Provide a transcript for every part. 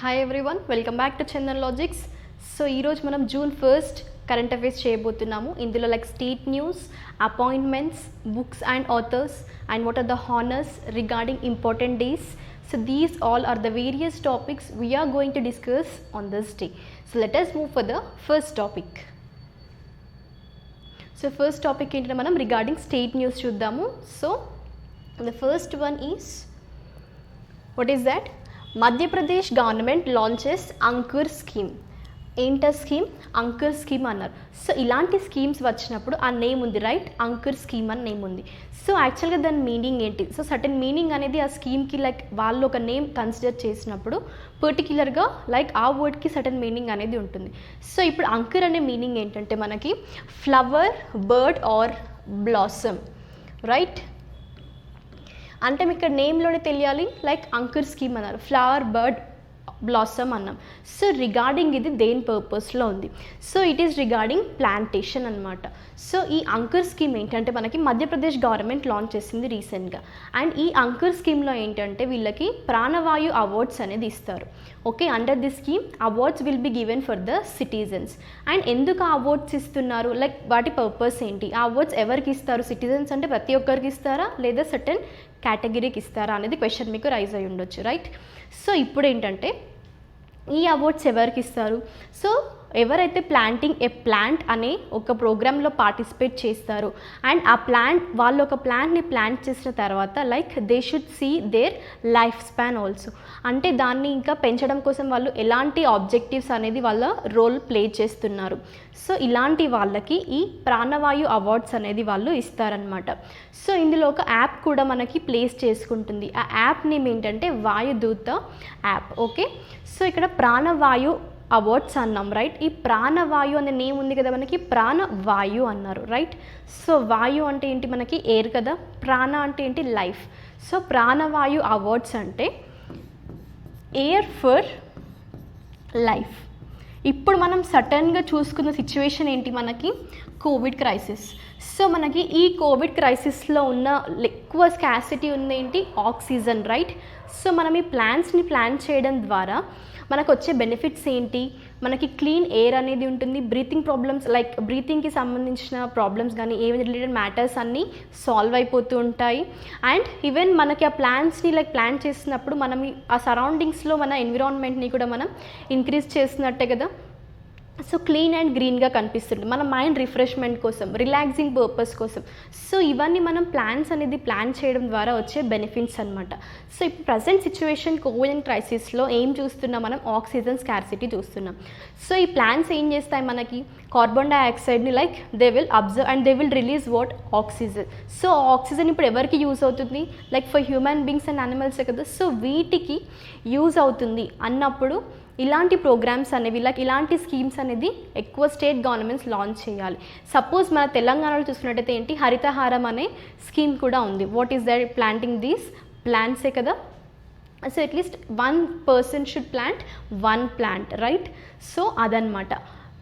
Hi everyone, welcome back to Chandan logics. So ఈరోజు మనం June 1st current affairs చేయబోతున్నాము. ఇందులో like state news, appointments, books and authors and what are the honours regarding important days. So these all are the various topics we are going to discuss on this day. So let us move for the first topic. So first topic ఏంటంటే మనం regarding state news చూద్దాము. So the first one is, what is that? Madhya Pradesh government launches Ankur scheme. ఏంట scheme? Ankur scheme అన్నారు. So ఇలాంటి schemes వచ్చినప్పుడు ఆ name ఉంది, right? Ankur scheme అని నేమ్ ఉంది. సో యాక్చువల్గా దాని మీనింగ్ ఏంటి? సో సర్టెన్ మీనింగ్ అనేది ఆ స్కీమ్కి లైక్ వాళ్ళు ఒక నేమ్ కన్సిడర్ చేసినప్పుడు పర్టిక్యులర్గా లైక్ ఆ వర్డ్కి సర్టెన్ మీనింగ్ అనేది ఉంటుంది. సో ఇప్పుడు అంకుర్ అనే మీనింగ్ ఏంటంటే మనకి flower, bird or blossom, right? అంటే మీకు ఇక్కడ నేమ్లోనే తెలియాలి, లైక్ అంకుర్ స్కీమ్ అన్నారు, ఫ్లవర్, బర్డ్, బ్లాసమ్ అన్నాం. సో రిగార్డింగ్ ఇది దేని పర్పస్లో ఉంది? So it is regarding plantation అనమాట. సో ఈ అంకుర్ స్కీమ్ ఏంటంటే మనకి మధ్యప్రదేశ్ గవర్నమెంట్ లాంచ్ చేసింది రీసెంట్గా. అండ్ ఈ అంకుర్ స్కీమ్లో ఏంటంటే వీళ్ళకి ప్రాణవాయు అవార్డ్స్ అనేది ఇస్తారు. Okay, under this scheme awards will be given for the citizens. And ఎందుకు ఆ అవార్డ్స్ ఇస్తున్నారు, లైక్ వాటి పర్పస్ ఏంటి? ఆ అవార్డ్స్ ఎవరికి ఇస్తారు? సిటిజన్స్ అంటే ప్రతి ఒక్కరికి ఇస్తారా లేదా సర్టెన్ కేటగిరీకి ఇస్తారా అనేది క్వశ్చన్ మీకు రైజ్ అయ్యి ఉండొచ్చు, రైట్? సో ఇప్పుడు ఏంటంటే ఈ అవార్డ్స్ ఎవరికి ఇస్తారు? సో ఎవరైతే ప్లాంటింగ్ ఏ ప్లాంట్ అనే ఒక ప్రోగ్రాంలో పార్టిసిపేట్ చేస్తారు అండ్ ఆ ప్లాంట్ వాళ్ళు ఒక ప్లాంట్ని ప్లాంట్ చేసిన తర్వాత like they should see their life span also. అంటే దాన్ని ఇంకా పెంచడం కోసం వాళ్ళు ఎలాంటి ఆబ్జెక్టివ్స్ అనేది వాళ్ళ రోల్ ప్లే చేస్తున్నారు. సో ఇలాంటి వాళ్ళకి ఈ ప్రాణవాయు అవార్డ్స్ అనేది వాళ్ళు ఇస్తారనమాట. సో ఇందులో ఒక యాప్ కూడా మనకి ప్లేస్ చేసుకుంటుంది. ఆ యాప్ నేమ్ ఏంటంటే వాయుదూత యాప్. ఓకే, సో ఇక్కడ ప్రాణవాయు అవార్డ్స్ అన్నాం, రైట్? ఈ ప్రాణవాయు అనే నేమ్ ఉంది కదా మనకి, ప్రాణవాయు అన్నారు, రైట్? సో వాయు అంటే ఏంటి? మనకి ఎయిర్ కదా. ప్రాణ అంటే ఏంటి? లైఫ్. సో ప్రాణవాయు అవార్డ్స్ అంటే ఎయిర్ ఫర్ లైఫ్. ఇప్పుడు మనం సడన్గా చూసుకున్న సిచ్యువేషన్ ఏంటి? మనకి కోవిడ్ క్రైసిస్. సో మనకి ఈ కోవిడ్ క్రైసిస్లో ఉన్న ఎక్కువ స్కాసిటీ ఉంది ఏంటి? Oxygen, right? సో మనం ఈ ప్లాంట్స్ని ప్లాంట్ చేయడం ద్వారా మనకు వచ్చే బెనిఫిట్స్ ఏంటి? మనకి క్లీన్ ఎయిర్ అనేది ఉంటుంది, బ్రీతింగ్ ప్రాబ్లమ్స్ లైక్ బ్రీతింగ్కి సంబంధించిన ప్రాబ్లమ్స్ కానీ ఏమైనా రిలేటెడ్ మ్యాటర్స్ అన్నీ సాల్వ్ అయిపోతూ ఉంటాయి. అండ్ ఈవెన్ మనకి ఆ ప్లాంట్స్ని లైక్ ప్లాంట్ చేసినప్పుడు మనం ఆ సరౌండింగ్స్లో మన ఎన్విరాన్మెంట్ని కూడా మనం ఇంక్రీజ్ చేసినట్టే కదా. సో క్లీన్ అండ్ గ్రీన్గా కనిపిస్తుంది, మన మైండ్ రిఫ్రెష్మెంట్ కోసం, రిలాక్సింగ్ పర్పస్ కోసం. సో ఇవన్నీ మనం ప్లాంట్స్ అనేది ప్లాన్ చేయడం ద్వారా వచ్చే బెనిఫిట్స్ అనమాట. సో ఇప్పుడు ప్రజెంట్ సిచ్యువేషన్ కోవిడ్ క్రైసిస్లో ఏం చూస్తున్నాం మనం? ఆక్సిజన్ స్కార్సిటీ చూస్తున్నాం. సో ఈ ప్లాంట్స్ ఏం చేస్తాయి? మనకి కార్బన్ డైఆక్సైడ్ని like they will observe and they will release what? Oxygen. So oxygen ఇప్పుడు ఎవరికి యూజ్ అవుతుంది? Like for human beings and యానిమల్సే కదా. సో వీటికి యూజ్ అవుతుంది అన్నప్పుడు ఇలాంటి ప్రోగ్రామ్స్ అనేవి లైక్ ఇలాంటి స్కీమ్స్ అనేది ఎక్కువ స్టేట్ గవర్నమెంట్స్ లాంచ్ చేయాలి. సపోజ్ మన తెలంగాణలో చూసుకున్నట్టయితే ఏంటి? హరితహారం అనే స్కీమ్ కూడా ఉంది. What is that? Planting these ప్లాంట్సే కదా. So at least 1 person should plant 1 plant, right? So అదనమాట.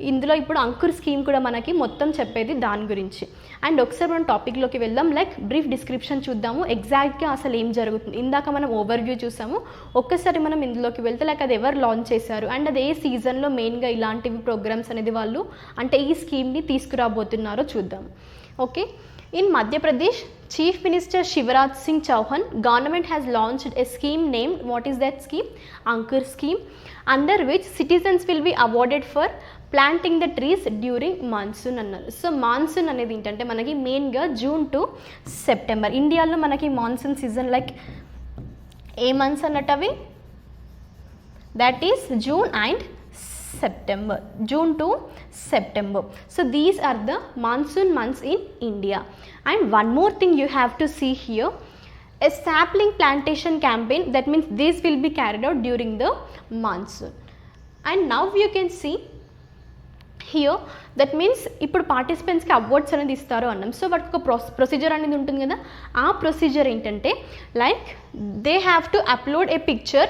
ఇందులో ఇప్పుడు అంకుర్ స్కీమ్ కూడా మనకి మొత్తం చెప్పేది దాని గురించి. అండ్ ఒకసారి మనం టాపిక్లోకి వెళ్దాం, లైక్ బ్రీఫ్ డిస్క్రిప్షన్ చూద్దాము ఎగ్జాక్ట్గా అసలు ఏం జరుగుతుంది. ఇందాక మనం ఓవర్వ్యూ చూసాము, ఒక్కసారి మనం ఇందులోకి వెళ్తే లైక్ అది ఎవరు లాంచ్ చేశారు అండ్ అది ఏ సీజన్లో మెయిన్గా ఇలాంటివి ప్రోగ్రామ్స్ అనేది వాళ్ళు అంటే ఈ స్కీమ్ని తీసుకురాబోతున్నారో చూద్దాం. Okay, in Madhya Pradesh Chief Minister Shivraj Singh Chauhan government has launched a scheme named, what is that scheme? Ankur scheme, under which citizens will be awarded for planting the trees during monsoon అన్నారు. So monsoon అనేది ఏంటంటే మనకి మెయిన్గా June to September. ఇండియాలో మనకి monsoon season like ఏ months అన్నట్టు అవి? That is June and September, June to September. So these are the monsoon months in India. And one more thing you have to see here, a sapling plantation campaign, that means this will be carried out during the monsoon. And now you can see here, that means ఇప్పుడు పార్టిసిపెంట్స్కి awards అనేది ఇస్తారు అన్నాం. So వాటికి ఒక procedure అనేది ఉంటుంది కదా. ఆ ప్రొసీజర్ ఏంటంటే like they have to upload A picture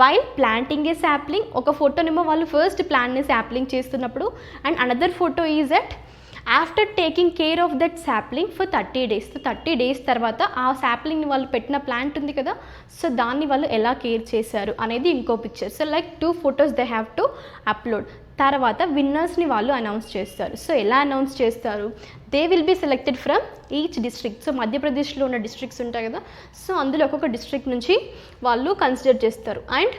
while planting A sapling. ఒక ఫోటోనేమో వాళ్ళు ఫస్ట్ ప్లాంట్ని శాప్లింగ్ చేస్తున్నప్పుడు and another photo is at after taking care of that sapling for 30 days. So 30 days తర్వాత ఆ సాప్లింగ్ని వాళ్ళు పెట్టిన ప్లాంట్ ఉంది కదా, సో దాన్ని వాళ్ళు ఎలా కేర్ చేశారు అనేది ఇంకో picture. So like 2 photos they have to upload. తర్వాత విన్నర్స్ని వాళ్ళు అనౌన్స్ చేస్తారు. సో ఎలా అనౌన్స్ చేస్తారు, they will be selected from each district. So మధ్యప్రదేశ్లో ఉన్న డిస్ట్రిక్ట్స్ ఉంటాయి కదా, సో అందులో ఒక్కొక్క డిస్ట్రిక్ట్ నుంచి వాళ్ళు కన్సిడర్ చేస్తారు. అండ్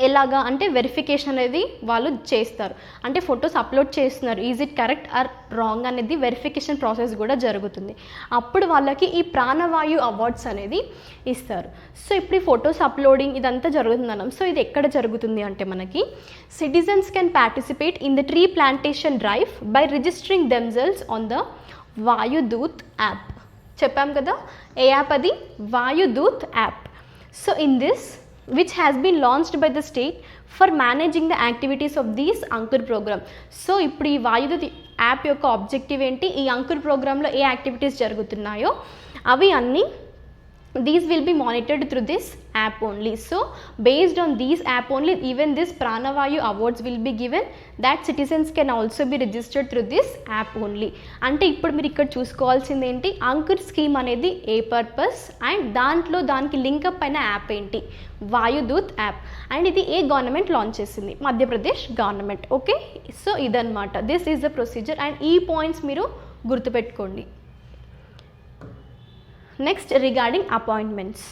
ఎలాగా అంటే వెరిఫికేషన్ అనేది వాళ్ళు చేస్తారు, అంటే ఫొటోస్ అప్లోడ్ చేస్తున్నారు, is it correct or wrong అనేది వెరిఫికేషన్ ప్రాసెస్ కూడా జరుగుతుంది. అప్పుడు వాళ్ళకి ఈ ప్రాణవాయు అవార్డ్స్ అనేది ఇస్తారు. సో ఇప్పుడు ఈ ఫొటోస్ అప్లోడింగ్ ఇదంతా జరుగుతుంది అన్నాం. సో ఇది ఎక్కడ జరుగుతుంది అంటే మనకి citizens can participate in the tree plantation drive by registering themselves on the Vayudoot app. చెప్పాం కదా, ఏ యాప్ అది, Vayudoot app. So in this which has been launched by the state for managing the activities of these Ankur program. So ఇప్పుడు ఈ వాయుదూత్ app యొక్క objective ఏంటి, ఈ అంకుర్ ప్రోగ్రాంలో ఏ యాక్టివిటీస్ జరుగుతున్నాయో అవి అన్నీ these will be monitored through this app only. So based on these app only, even this Pranavayu awards will be given, that citizens can also be registered through this app only. అంటే ఇప్పుడు మీరు ఇక్కడ చూసుకోవాల్సింది ఏంటి, Ankur scheme అనేది ఏ purpose and దాంట్లో దానికి link up అయిన యాప్ ఏంటి, వాయుదూత్ యాప్. అండ్ ఇది ఏ గవర్నమెంట్ లాంచ్ చేసింది, మధ్యప్రదేశ్ గవర్నమెంట్. ఓకే, సో ఇదన్నమాట, this is the procedure. And ఈ పాయింట్స్ మీరు గుర్తుపెట్టుకోండి. Next regarding appointments.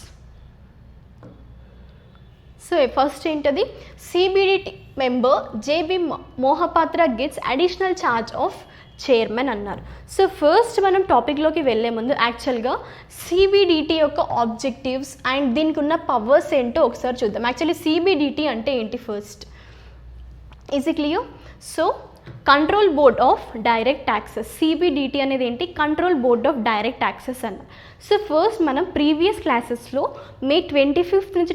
So first ఏంటది, CBDT member JB Mohapatra gets additional charge of chairman అన్నారు. సో ఫస్ట్ మనం టాపిక్లోకి వెళ్ళే ముందు యాక్చువల్గా సిబిడిటి యొక్క ఆబ్జెక్టివ్స్ అండ్ దీనికి ఉన్న పవర్స్ ఏంటో ఒకసారి చూద్దాం. యాక్చువల్లీ సిబిడిటి అంటే ఏంటి first, is it clear? So control board of direct taxes, CBDT అనేది ఏంటి, control board of direct taxes అన్న. సో ఫస్ట్ మనం ప్రీవియస్ క్లాసెస్లో మే 25th నుంచి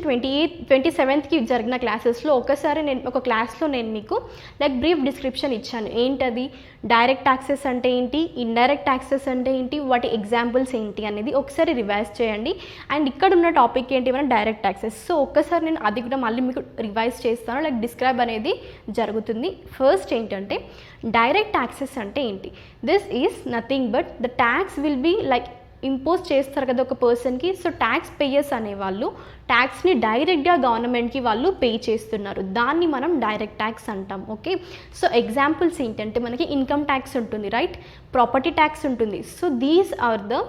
27th జరిగిన క్లాసెస్లో ఒక క్లాస్లో నేను మీకు లైక్ బ్రీఫ్ డిస్క్రిప్షన్ ఇచ్చాను. ఏంటది, డైరెక్ట్ ట్యాక్సెస్ అంటే ఏంటి, ఇండైరెక్ట్ ట్యాక్సెస్ అంటే ఏంటి, వాటి ఎగ్జాంపుల్స్ ఏంటి అనేది ఒకసారి రివైజ్ చేయండి. అండ్ ఇక్కడ ఉన్న టాపిక్ ఏంటి మన డైరెక్ట్ ట్యాక్సెస్. సో ఒక్కసారి నేను అది కూడా మళ్ళీ మీకు రివైజ్ చేస్తాను, లైక్ డిస్క్రైబ్ అనేది జరుగుతుంది. ఫస్ట్ ఏంటంటే డైరెక్ట్ ట్యాక్సెస్ అంటే ఏంటి, this is nothing but the tax will be like impose చేస్తారు కదా ఒక పర్సన్కి. సో ట్యాక్స్ పేయర్స్ అనేవాళ్ళు ట్యాక్స్ని డైరెక్ట్గా గవర్నమెంట్కి వాళ్ళు పే చేస్తున్నారు, దాన్ని మనం డైరెక్ట్ ట్యాక్స్ అంటాం. ఓకే, సో ఎగ్జాంపుల్స్ ఏంటంటే మనకి ఇన్కమ్ ట్యాక్స్ ఉంటుంది, రైట్, ప్రాపర్టీ ట్యాక్స్ ఉంటుంది. So these are the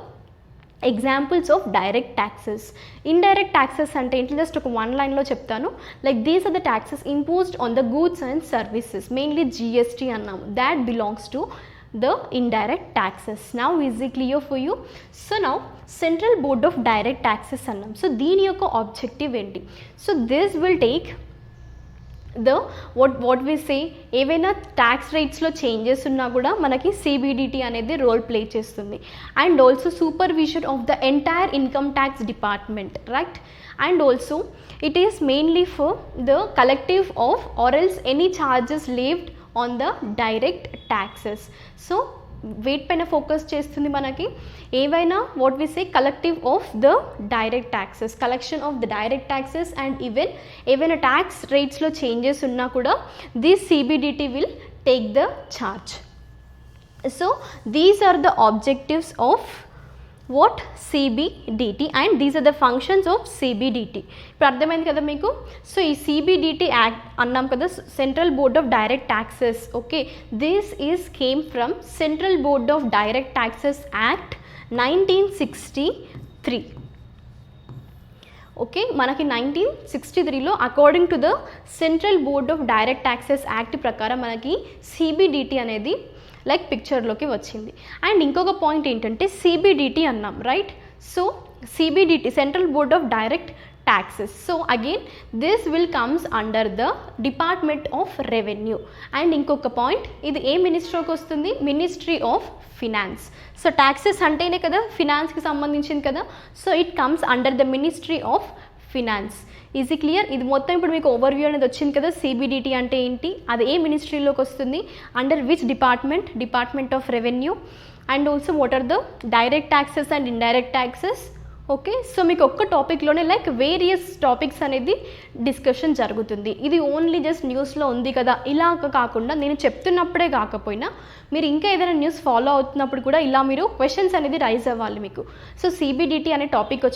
examples of direct taxes. Indirect taxes అంటే ఏంటి, జస్ట్ ఒక 1 లైన్లో చెప్తాను. Like these are the taxes imposed on the goods and services, mainly GST అన్నాము, that belongs to the indirect taxes. Now is it clear for you? So now Central Board of Direct Taxes annam. So దీని యొక్క objective ఏంటి, so this will take the what we say ఏవైనా tax రేట్స్లో changes ఉన్నా కూడా మనకి CBDT అనేది role play చేస్తుంది. And also supervision of the entire income tax department, right. And also it is mainly for the collective of or else any charges levied on the direct taxes. So వీటి పైన focus చేస్తుంది మనకి, ఏవైనా what we say collective of the direct taxes, collection of the direct taxes. And even ఏవైనా tax రేట్స్లో changes ఉన్నా కూడా this CBDT will take the charge. So these are the objectives of what CBDT and these are the functions of CBDT. ఇప్పుడు అర్థమైంది కదా మీకు. So ఈ CBDT act అన్నాం కదా, central board of direct taxes. Okay, this is came from central board of direct taxes act 1963. Okay, మనకి 1963లో according to the central board of direct taxes act ప్రకారం మనకి సిబిడిటి అనేది లైక్ పిక్చర్లోకి వచ్చింది. And ఇంకొక point ఏంటంటే సిబిడిటి అన్నాం, right. So CBDT central board of direct taxes. So again this will comes under the department of revenue. And ఇంకొక point, ఇది ఏ మినిస్ట్రీకి వస్తుంది, ministry of finance. So taxes అంటేనే కదా ఫినాన్స్కి సంబంధించింది కదా, so it comes under the ministry of finance. Easy clear. ఇది మొత్తం ఇప్పుడు మీకు ఓవర్వ్యూ అనేది వచ్చింది కదా, సిబిడిటి అంటే ఏంటి, అది ఏ మినిస్ట్రీలోకి వస్తుంది, under which department, department of revenue. And also what are the direct taxes and indirect taxes okay, so మీకు ఒక్క టాపిక్లోనే లైక్ వేరియస్ టాపిక్స్ అనేది డిస్కషన్ జరుగుతుంది. ఇది ఓన్లీ జస్ట్ న్యూస్లో ఉంది కదా ఇలా కాకుండా నేను చెప్తున్నప్పుడే కాకపోయినా మీరు ఇంకా ఏదైనా న్యూస్ ఫాలో అవుతున్నప్పుడు కూడా ఇలా మీరు క్వశ్చన్స్ అనేది రైజ్ అవ్వాలి మీకు. సో CBDT అనే టాపిక్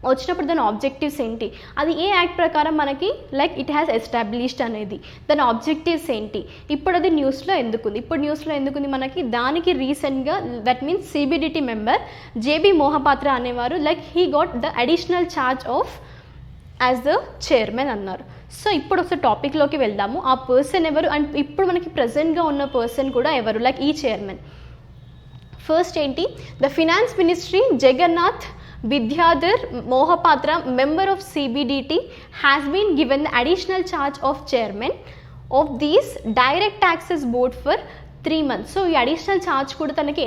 వచ్చినప్పుడు దాని ఆబ్జెక్టివ్స్ ఏంటి, అది ఏ యాక్ట్ ప్రకారం మనకి లైక్ ఇట్ హ్యాస్ ఎస్టాబ్లిష్డ్ అనేది, దాని ఆబ్జెక్టివ్స్ ఏంటి, ఇప్పుడు అది న్యూస్లో ఎందుకుంది, ఇప్పుడు న్యూస్లో ఎందుకుంది మనకి, దానికి రీసెంట్గా that means CBDT member JB Mohapatra అనేవారు like he got the additional charge of as the chairman అన్నారు. సో ఇప్పుడు ఒకసారి టాపిక్లోకి వెళ్దాము. ఆ పర్సన్ ఎవరు అండ్ ఇప్పుడు మనకి ప్రజెంట్గా ఉన్న పర్సన్ కూడా ఎవరు లైక్ ఈ చైర్మన్. ఫస్ట్ ఏంటి, the finance ministry Jagannath Vidyadhar Mohapatra, member of CBDT, has been given the additional charge of chairman of these direct taxes board for 3 months. So ఈ అడిషనల్ ఛార్జ్ కూడా తనకి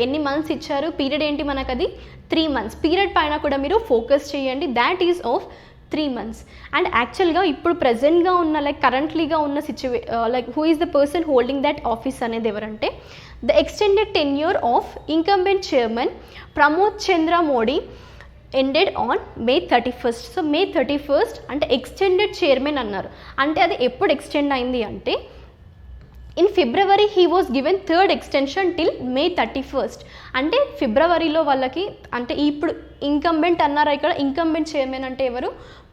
ఎన్ని మంత్స్ ఇచ్చారు, period ఏంటి మనకు, అది 3 months. పీరియడ్ పైన కూడా మీరు ఫోకస్ చేయండి, that is of 3 months. And యాక్చువల్గా ఇప్పుడు ప్రజెంట్గా ఉన్న లైక్ కరెంట్లీగా ఉన్న like who is the person holding that office అనేది ఎవరంటే the extended tenure of incumbent chairman Pramod Chandra Modi ended on May 31st. So May 31st అంటే ఎక్స్టెండెడ్ చైర్మన్ అన్నారు, అంటే అది ఎప్పుడు ఎక్స్టెండ్ అయింది అంటే in February he was given third extension till May 31st. అంటే ఫిబ్రవరిలో వాళ్ళకి అంటే ఇప్పుడు ఇంకంబెంట్ అన్నారు, ఇక్కడ ఇంకంబెంట్ చైర్మన్ అంటే ఎవరు,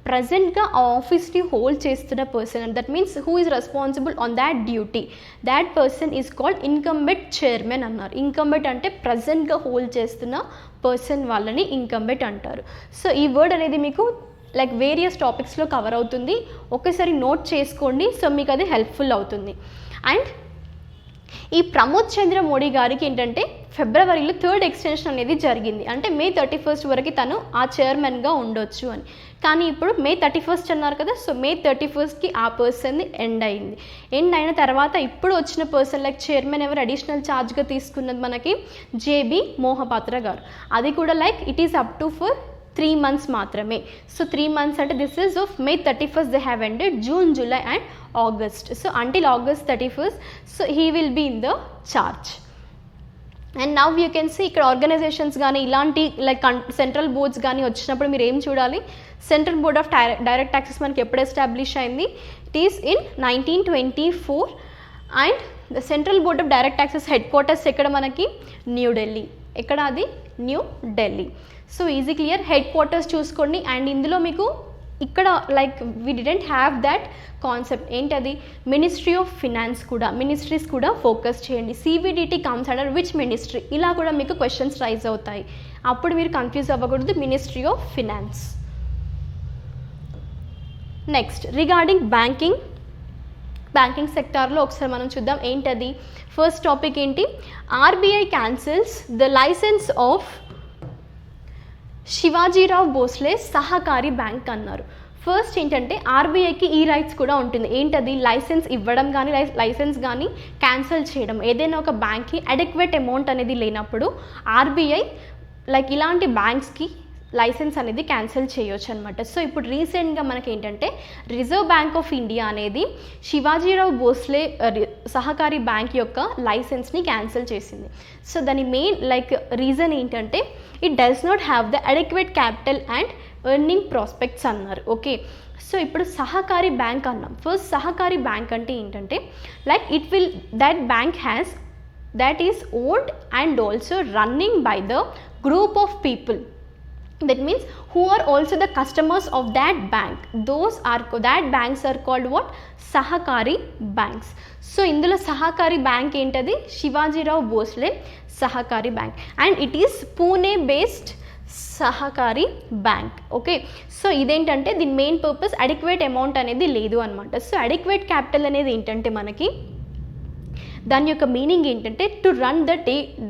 ప్రజెంట్గా ఆ ఆఫీస్ని హోల్డ్ చేస్తున్న person and that means who is responsible on that duty, that person is called incumbent chairman అన్నారు. ఇంకంబెంట్ అంటే ప్రజెంట్గా హోల్డ్ చేస్తున్న పర్సన్ వాళ్ళని ఇంకంబెంట్ అంటారు. సో ఈ వర్డ్ అనేది మీకు లైక్ వేరియస్ టాపిక్స్లో కవర్ అవుతుంది, ఒకసారి నోట్ చేసుకోండి, సో మీకు అది హెల్ప్ఫుల్ అవుతుంది. అండ్ ఈ ప్రమోద్ చంద్ర మోడీ గారికి ఏంటంటే ఫిబ్రవరిలో థర్డ్ ఎక్స్టెన్షన్ అనేది జరిగింది, అంటే May 31st వరకు తను ఆ చైర్మన్గా ఉండొచ్చు అని. కానీ ఇప్పుడు May 31st అన్నారు కదా, సో May 31stకి ఆ పర్సన్ది ఎండ్ అయింది. ఎండ్ అయిన తర్వాత ఇప్పుడు వచ్చిన పర్సన్ లైక్ చైర్మన్ ఎవరు అడిషనల్ ఛార్జ్గా తీసుకున్నది మనకి JB మోహపాత్ర గారు, అది కూడా like it is up to for 3 months మాత్రమే. సో 3 months అంటే this is of May 31st they have ended, June, July and August. So until August 31st so he will be in the charge. And now you can see ఇక్కడ organisations కానీ ఇలాంటి like central boards కానీ వచ్చినప్పుడు మీరు ఏం చూడాలి, central board of direct taxes మనకి ఎప్పుడు ఎస్టాబ్లిష్ అయింది, it is in 1924. And the central board of direct taxes head quarters ఎక్కడ మనకి న్యూఢిల్లీ, ఎక్కడ అది New Delhi. So easy clear, head quarters చూసుకోండి. అండ్ ఇందులో మీకు ఇక్కడ like we didn't have that concept ఏంటది, మినిస్ట్రీ ఆఫ్ ఫినాన్స్ కూడా, మినిస్ట్రీస్ కూడా ఫోకస్ చేయండి. CBDT comes under which ministry, ఇలా కూడా మీకు క్వశ్చన్స్ రైజ్ అవుతాయి, అప్పుడు మీరు కన్ఫ్యూజ్ అవ్వకూడదు, ministry of finance. Next regarding banking సెక్టార్లో ఒకసారి మనం చూద్దాం ఏంటది. ఫస్ట్ టాపిక్ ఏంటి, RBI cancels the licence of Shivajirao Bhosale Sahakari bank అన్నారు. ఫస్ట్ ఏంటంటే RBIకి ఈ రైట్స్ కూడా ఉంటుంది, ఏంటది, లైసెన్స్ ఇవ్వడం కానీ లైసెన్స్ కానీ క్యాన్సిల్ చేయడం. ఏదైనా ఒక బ్యాంక్కి అడెక్వేట్ అమౌంట్ అనేది లేనప్పుడు RBI లైక్ ఇలాంటి బ్యాంక్స్కి లైసెన్స్ అనేది క్యాన్సిల్ చేయొచ్చు అనమాట. సో ఇప్పుడు రీసెంట్గా మనకి ఏంటంటే రిజర్వ్ బ్యాంక్ ఆఫ్ ఇండియా అనేది శివాజీరావు భోస్లే సహకారి బ్యాంక్ యొక్క లైసెన్స్ని క్యాన్సిల్ చేసింది. సో దాని మెయిన్ లైక్ రీజన్ ఏంటంటే it does not have the adequate capital and earning prospects అన్నారు. ఓకే, సో ఇప్పుడు సహకారి బ్యాంక్ అన్నాం. ఫస్ట్ సహకారి బ్యాంక్ అంటే ఏంటంటే like it will that bank has that is owned and also running by the group of people, that means who are also the customers of that bank, that banks are called what, sahakari banks. So indulo sahakari bank entadi Shivajirao Bhosle Sahakari Bank and it is Pune based Sahakari bank. Okay, so ఇదేంటంటే దీని main purpose adequate amount అనేది లేదు అనమాట. So adequate capital అనేది ఏంటంటే మనకి దాని యొక్క మీనింగ్ ఏంటంటే to run the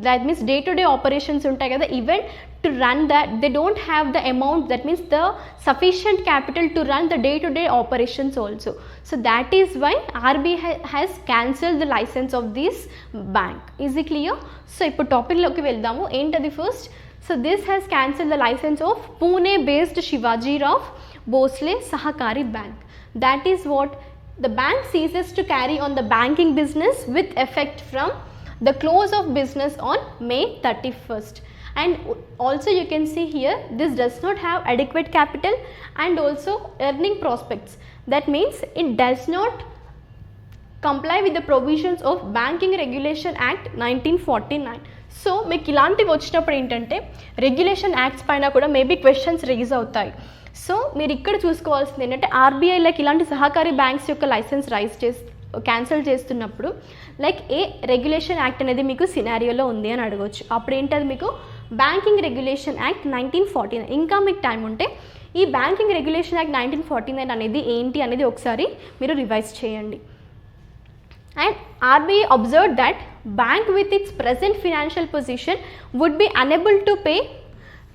that means day to day operations ఉంటాయి కదా, even to run that they don't have the amount, that means the sufficient capital to run the day to day operations also. So that is why RBI has cancel the licence of this bank. Is it clear? So ఇప్పుడు టాపిక్లోకి వెళ్దాము. ఏంటది first? So this has cancelled the license of Pune based Shivajirao Bhosle Sahakari Bank. That is what the bank ceases to carry on the banking business with effect from the close of business on May 31st. and also you can see here this does not have adequate capital and also earning prospects. That means it does not comply with the provisions of Banking Regulation Act 1949. So మీకు ఇలాంటివి వచ్చినప్పుడు ఏంటంటే regulation acts పైన కూడా maybe questions raise అవుతాయి. So మీరు ఇక్కడ చూసుకోవాల్సింది ఏంటంటే ఆర్బీఐ లైక్ ఇలాంటి సహకారి బ్యాంక్స్ యొక్క లైసెన్స్ క్యాన్సిల్ చేస్తున్నప్పుడు లైక్ ఏ రెగ్యులేషన్ యాక్ట్ అనేది మీకు సినారియోలో ఉంది అని అడగవచ్చు. అప్పుడు ఏంటది మీకు బ్యాంకింగ్ రెగ్యులేషన్ యాక్ట్ 1949. ఇంకా మీకు టైం ఉంటే ఈ బ్యాంకింగ్ రెగ్యులేషన్ యాక్ట్ 1949 అనేది ఏంటి అనేది ఒకసారి మీరు రివైజ్ చేయండి. And RBI observed that bank with its present financial position would be unable to pay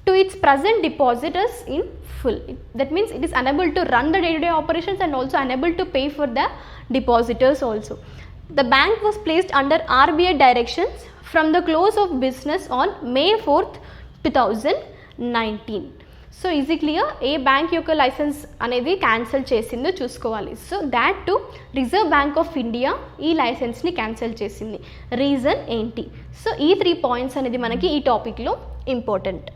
to its present depositors in full. That means it is unable to run the day-to-day operations and also unable to pay for the depositors also. The bank was placed under RBI directions from the close of business on May 4th, 2019. So easy clear ఏ bank యొక్క licence అనేది cancel చేసిందో చూసుకోవాలి. So that to reserve bank of India ఈ లైసెన్స్ని cancel చేసింది. Reason ఏంటి? So ఈ 3 పాయింట్స్ అనేది మనకి ఈ టాపిక్లో important.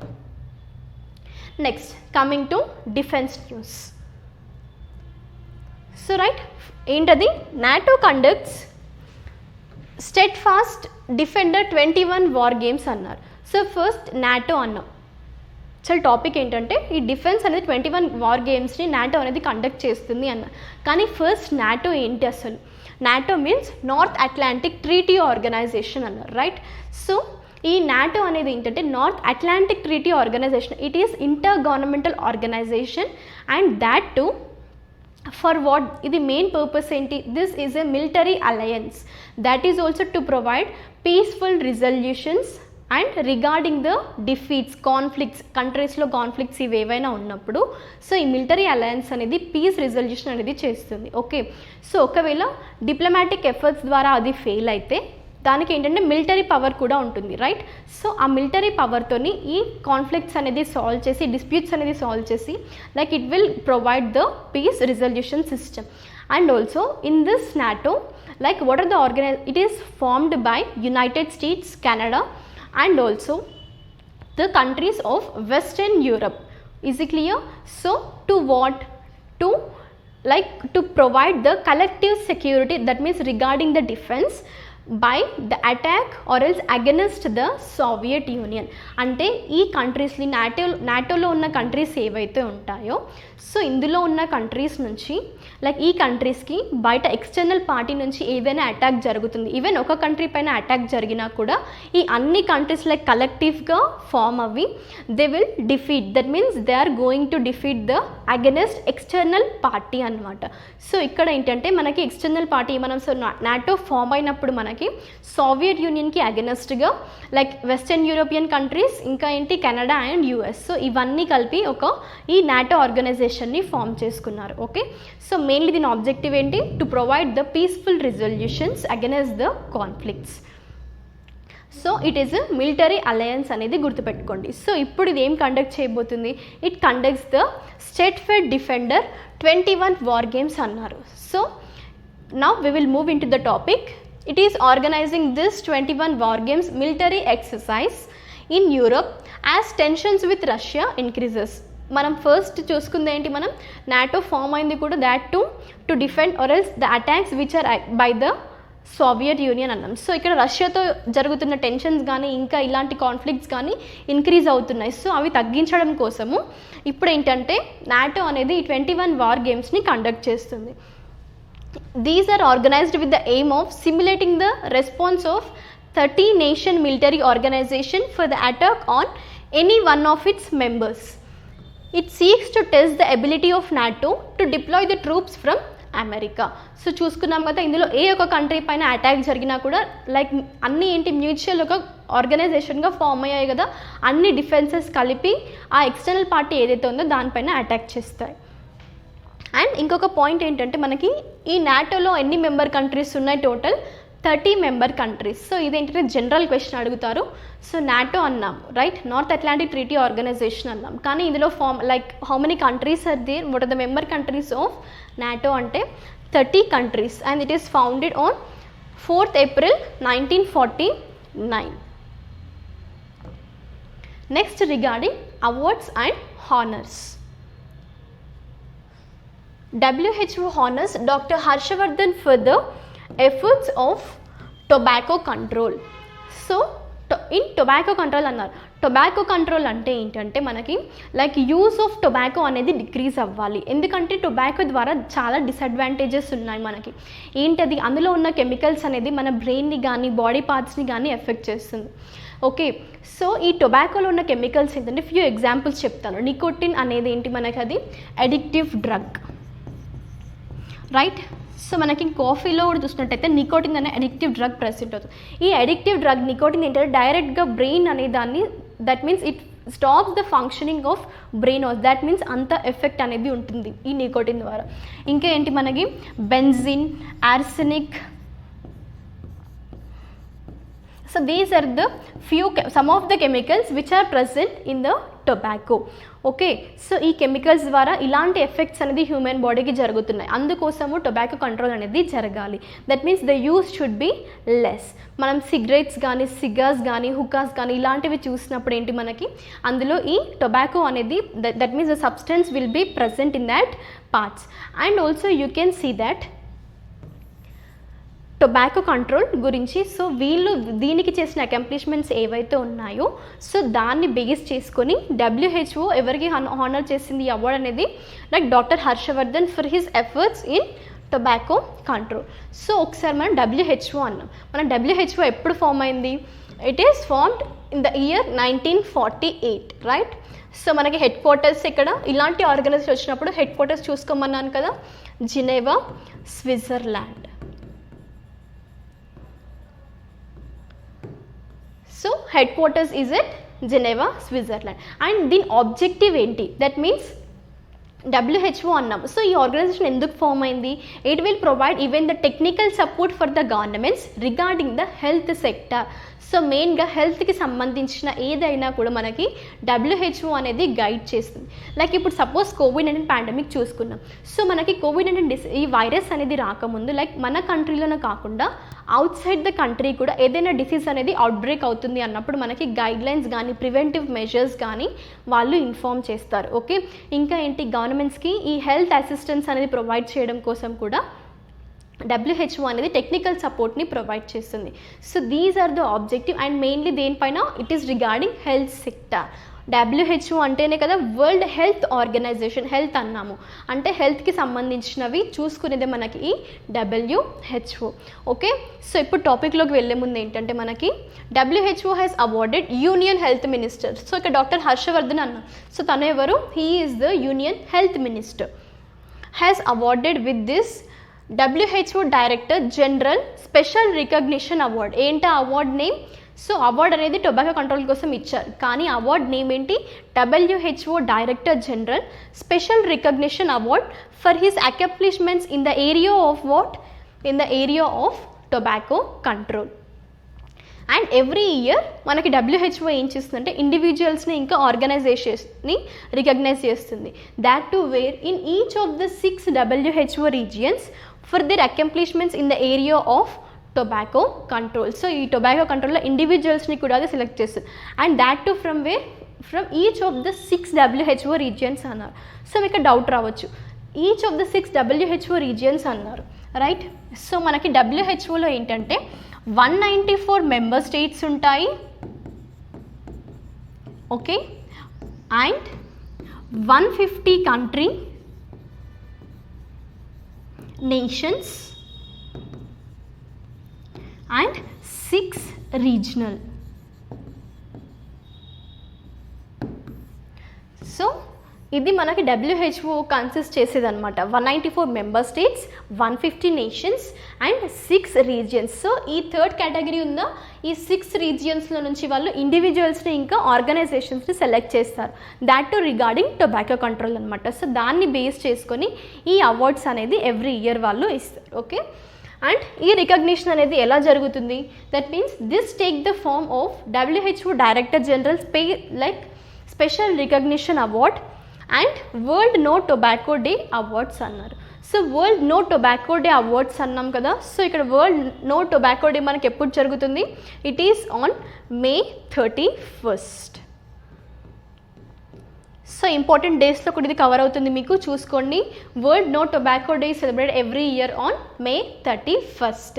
Next coming to defence news. So right ఏంటది? NATO conducts steadfast defender 21 war games అన్నారు. సో ఫస్ట్ నాటో అన్నాం. అసలు టాపిక్ ఏంటంటే ఈ డిఫెన్స్ అనేది 21 వార్ గేమ్స్ని నాటో అనేది కండక్ట్ చేస్తుంది అన్న. కానీ ఫస్ట్ నాటో ఏంటి అసలు? NATO means North Atlantic treaty Organisation అన్నారు, రైట్? సో ఈ నాటో అనేది ఏంటంటే North Atlantic treaty Organisation. It is intergovernmental organisation and that too for what? ఇది మెయిన్ పర్పస్ ఏంటి? This is a military alliance that is also to provide peaceful resolutions and regarding the defeats, conflicts, కంట్రీస్లో conflicts ఇవి ఏవైనా ఉన్నప్పుడు so ఈ military alliance అనేది peace resolution అనేది చేస్తుంది. ఓకే, సో ఒకవేళ డిప్లొమాటిక్ ఎఫర్ట్స్ ద్వారా అది ఫెయిల్ అయితే దానికి ఏంటంటే మిలిటరీ పవర్ కూడా ఉంటుంది, రైట్? సో ఆ మిలిటరీ పవర్తోని ఈ కాన్ఫ్లిక్ట్స్ అనేది సాల్వ్ చేసి, డిస్ప్యూట్స్ అనేది సాల్వ్ చేసి like it will provide the peace resolution system. And also in this NATO like what are the it is formed by United States, Canada and also the countries of Western Europe. Is it clear? So to what? To like to provide the collective security, that means regarding the defense by the attack or else against the Soviet Union. అంటే ఈ కంట్రీస్ని నాటోలో ఉన్న countries ఏవైతే ఉంటాయో so ఇందులో ఉన్న countries నుంచి like ఈ కంట్రీస్కి బయట ఎక్స్టర్నల్ పార్టీ నుంచి ఏదైనా అటాక్ జరుగుతుంది, ఈవెన్ ఒక కంట్రీ పైన అటాక్ జరిగినా కూడా ఈ అన్ని కంట్రీస్ లైక్ కలెక్టివ్గా ఫామ్ అవ్వి they will defeat, that means they are going to defeat the against external party అనమాట. సో ఇక్కడ ఏంటంటే మనకి ఎక్స్టర్నల్ పార్టీ మనం సో నాటో ఫామ్ అయినప్పుడు మనకి సోవియట్ యూనియన్కి అగెనెస్ట్గా లైక్ వెస్టర్న్ యూరోపియన్ కంట్రీస్, ఇంకా ఏంటి కెనడా అండ్ యుఎస్, సో ఇవన్నీ కలిపి ఒక ఈ నాటో ఆర్గనైజేషన్ని ఫామ్ చేసుకున్నారు. ఓకే, సో మెయిన్లీ దీని ఆబ్జెక్టివ్ ఏంటి? To provide the peaceful resolutions against the conflicts. So it is military alliance అనేది గుర్తుపెట్టుకోండి. సో ఇప్పుడు ఇది ఏం కండక్ట్ చేయబోతుంది? It conducts the steadfast defender 21 war games అన్నారు. So now we will move in to the topic. It is organizing this 21 war games military exercise in Europe as tensions with Russia increases. మనం first చూసుకుంది ఏంటి? మనం NATO form అయింది కూడా that to defend or else the attacks which are by the Soviet Union అన్నాం. So ఇక్కడ రష్యాతో జరుగుతున్న టెన్షన్స్ కానీ ఇంకా ఇలాంటి కాన్ఫ్లిక్ట్స్ కానీ ఇంక్రీజ్ అవుతున్నాయి. సో అవి తగ్గించడం కోసము ఇప్పుడు ఏంటంటే నాటో అనేది 21 వార్ గేమ్స్ని కండక్ట్ చేస్తుంది. These are organized with the aim of simulating the response of 30 nation military organization for the attack on any one of its members. It seeks to test the ability of NATO to deploy the troops from America. So చూసుకున్నాం కదా, ఇందులో ఏ ఒక country పైన attack జరిగినా కూడా like అన్ని ఏంటి mutual ఒక ఆర్గనైజేషన్గా ఫామ్ అయ్యాయి కదా, అన్ని డిఫెన్సెస్ కలిపి ఆ ఎక్స్టర్నల్ పార్టీ ఏదైతే ఉందో దానిపైన అటాక్ చేస్తాయి. అండ్ ఇంకొక పాయింట్ ఏంటంటే మనకి ఈ నాటోలో ఎన్ని మెంబర్ కంట్రీస్ ఉన్నాయి? Total 30 member countries. సో ఇదేంటంటే జనరల్ క్వశ్చన్ అడుగుతారు. సో నాటో అన్నాం, right? North Atlantic treaty organisation అన్నాం. కానీ ఇందులో form like how many countries are there? What are the member countries of NATO అంటే 30 countries and it is founded on 4th April 1949. Next regarding awards and honours. WHO honors Dr. Harshavardhan for the efforts of tobacco control. So in tobacco control అన్నారు. Tobacco control అంటే ఏంటంటే మనకి like use of tobacco అనేది decrease అవ్వాలి. ఎందుకంటే tobacco ద్వారా చాలా disadvantages ఉన్నాయి మనకి. ఏంటది, అందులో ఉన్న కెమికల్స్ అనేది మన బ్రెయిన్ని కానీ బాడీ పార్ట్స్ని కానీ ఎఫెక్ట్ చేస్తుంది. ఓకే, సో ఈ టొబాకోలో ఉన్న కెమికల్స్ ఏంటంటే ఫ్యూ ఎగ్జాంపుల్స్ చెప్తాను. నికోటిన్ అనేది ఏంటి, మనకి అది అడిక్టివ్ డ్రగ్, రైట్. సో మనకి కాఫీలో కూడా చూసినట్టయితే నికోటిన్ అనే అడిక్టివ్ డ్రగ్ ప్రెసెంట్ అవుతుంది. ఈ అడిక్టివ్ డ్రగ్ నికోటిన్ ఏంటంటే డైరెక్ట్గా బ్రెయిన్ అనే దాన్ని, that means it stops the functioning of brain also, that means అంత ఎఫెక్ట్ అనేది ఉంటుంది ఈ నికోటిన్ ద్వారా. ఇంకా ఏంటి మనకి benzene, arsenic. So these are the some of the chemicals which are present in the tobacco. Okay, so ఈ chemicals ద్వారా ఇలాంటి ఎఫెక్ట్స్ అనేది హ్యూమన్ బాడీకి జరుగుతున్నాయి. అందుకోసము టొబాకో కంట్రోల్ అనేది జరగాలి. That means the use should be less. మనం సిగరెట్స్ కానీ సిగార్స్ కానీ హుకాస్ కానీ ఇలాంటివి చూసినప్పుడు ఏంటి మనకి అందులో ఈ టొబాకో అనేది that means the substance will be present in that parts. And also you can see that tobacco control గురించి, సో వీళ్ళు దీనికి చేసిన అకంప్లిష్మెంట్స్ ఏవైతే ఉన్నాయో సో దాన్ని బేస్ చేసుకొని WHO ఎవరికి హానర్ చేసింది ఈ అవార్డ్ అనేది, like doctor Harshvardhan for his efforts in tobacco control. So ఒకసారి మనం WHO అన్నాం. మన WHO ఎప్పుడు ఫామ్ అయింది? It is formed in the year 1948, right. So మనకి హెడ్ క్వార్టర్స్ ఇక్కడ ఇలాంటి ఆర్గనైజేషన్ వచ్చినప్పుడు హెడ్ క్వార్టర్స్ చూసుకోమన్నాను కదా, Geneva, Switzerland. So headquarters is at Geneva, Switzerland. And దీని ఆబ్జెక్టివ్ ఏంటి? దట్ మీన్స్ WHO అన్నాం. సో ఈ ఆర్గనైజేషన్ ఎందుకు ఫామ్ అయింది? It will provide even the technical support for the governments regarding the health sector. So మెయిన్గా హెల్త్కి సంబంధించిన ఏదైనా కూడా మనకి WHO అనేది గైడ్ చేస్తుంది. లైక్ ఇప్పుడు సపోజ్ COVID-19 పాండమిక్ చూసుకున్నాం. సో మనకి COVID-19 ఈ వైరస్ అనేది రాకముందు లైక్ మన కంట్రీలోనే కాకుండా అవుట్ సైడ్ ద కంట్రీ కూడా ఏదైనా డిసీజ్ అనేది అవుట్బ్రేక్ అవుతుంది అన్నప్పుడు మనకి గైడ్లైన్స్ కానీ ప్రివెంటివ్ మెజర్స్ కానీ వాళ్ళు ఇన్ఫార్మ్ చేస్తారు. ఓకే, ఇంకా ఏంటి, గవర్నమెంట్స్కి ఈ హెల్త్ అసిస్టెన్స్ అనేది ప్రొవైడ్ చేయడం కోసం కూడా WHO అనేది టెక్నికల్ సపోర్ట్ని ప్రొవైడ్ చేస్తుంది. So these are the objective and mainly దేనిపైన it is regarding health sector. WHO అంటేనే కదా వరల్డ్ హెల్త్ ఆర్గనైజేషన్, హెల్త్ అన్నాము అంటే హెల్త్కి సంబంధించినవి చూసుకునేదే మనకి ఈ WHO. ఓకే, సో ఇప్పుడు టాపిక్లోకి వెళ్ళే ముందు ఏంటంటే మనకి WHO has awarded union health minister. So ఇక్కడ డాక్టర్ హర్షవర్ధన్ అన్నాం. సో తను ఎవరు? He is the union health minister. Has awarded with this WHO director general special recognition award. ఏంటి అవార్డ్ నేమ్? సో అవార్డ్ అనేది టొబాకో కంట్రోల్ కోసం ఇచ్చారు, కానీ award name ఏంటి? WHO director general special recognition award for his accomplishments in the area of what? In the area of tobacco control. And every year మనకి WHO ఏం చేస్తుందంటే ఇండివిజువల్స్ని ఇంకా ఆర్గనైజేషన్స్ని రికగ్నైజ్ చేస్తుంది. That too where in each of the 6 WHO regions for their accomplishments in the area of tobacco control. So ఈ tobacco కంట్రోల్లో ఇండివిజువల్స్ని కూడా అది సెలెక్ట్ చేస్తుంది. And that too from where? From each of the 6 WHO regions అన్నారు. So మీకు doubt రావచ్చు, each of the 6 WHO regions అన్నారు, రైట్. సో మనకి WHOలో ఏంటంటే 194 మెంబర్ స్టేట్స్ ఉంటాయి. Okay, and 150 country nations and 6 regional. So ఇది మనకి WHO కన్సిస్ట్ చేసేది అనమాట. 194 member states, 150 nations and 6 regions. So ఈ థర్డ్ కేటగిరీ ఉందా, ఈ 6 రీజియన్స్లో నుంచి వాళ్ళు ఇండివిజువల్స్ని ఇంకా ఆర్గనైజేషన్స్ని సెలెక్ట్ చేస్తారు. That to regarding tobacco control అనమాట. సో దాన్ని బేస్ చేసుకొని ఈ అవార్డ్స్ అనేది ఎవ్రీ ఇయర్ వాళ్ళు ఇస్తారు. ఓకే, అండ్ ఈ రికగ్నిషన్ అనేది ఎలా జరుగుతుంది? That means this take the form of WHO director general like special recognition award and world no tobacco day awards అన్నారు. So world no tobacco day awards అన్నాం కదా. So ఇక్కడ వరల్డ్ నో టొబాకో డే మనకి ఎప్పుడు జరుగుతుంది? It is on May 31st. So important డేస్లో కూడా ఇది కవర్ అవుతుంది మీకు, చూసుకోండి. World no tobacco day celebrate every year on May 31st.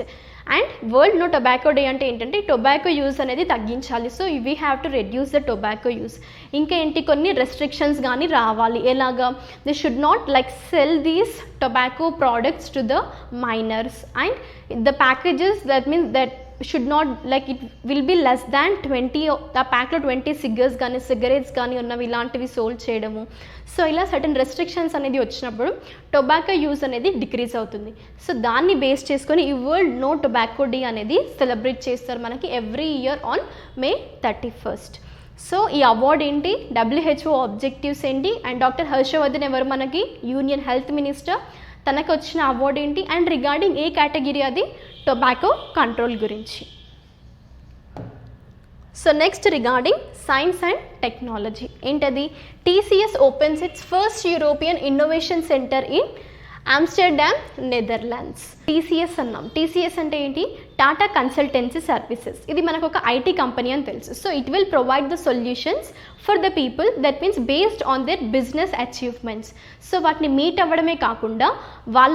And world no tobacco day అంటే ఏంటంటే టొబాకో యూస్ అనేది తగ్గించాలి. So we have to reduce the tobacco use. ఇంకా ఏంటి, కొన్ని రెస్ట్రిక్షన్స్ కానీ రావాలి. ఎలాగా, they should not like sell these tobacco products to the minors. And the packages that means that should not like it will be less than 20, ఆ ప్యాక్లో 20 cigarettes కానీ ఉన్నవి ఇలాంటివి సోల్డ్ చేయడము. సో ఇలా సర్టన్ రెస్ట్రిక్షన్స్ అనేది వచ్చినప్పుడు టొబాకో యూజ్ అనేది decrease అవుతుంది. సో దాన్ని బేస్ చేసుకొని ఈ వరల్డ్ నో టొబాకో డే అనేది సెలబ్రేట్ చేస్తారు మనకి every year on May 31st. So ఈ అవార్డ్ ఏంటి, WHO ఆబ్జెక్టివ్స్ ఏంటి, అండ్ డాక్టర్ హర్షవర్ధన్ ఎవరు మనకి యూనియన్ హెల్త్ మినిస్టర్, తనకు వచ్చిన అవార్డు ఏంటి, అండ్ రిగార్డింగ్ ఏ కేటగిరీ, అది టొబాకో కంట్రోల్ గురించి. So next regarding science and technology ఏంటది, TCS opens it's first European innovation centre in Amsterdam, Netherlands. TCS అన్నాం. TCS అంటే ఏంటి, టాటా కన్సల్టెన్సీ సర్వీసెస్. ఇది మనకు ఒక IT కంపెనీ అని తెలుసు. So it will provide the solutions for the people, that means based on their business achievements. So వాటిని meet అవ్వడమే కాకుండా వాళ్ళ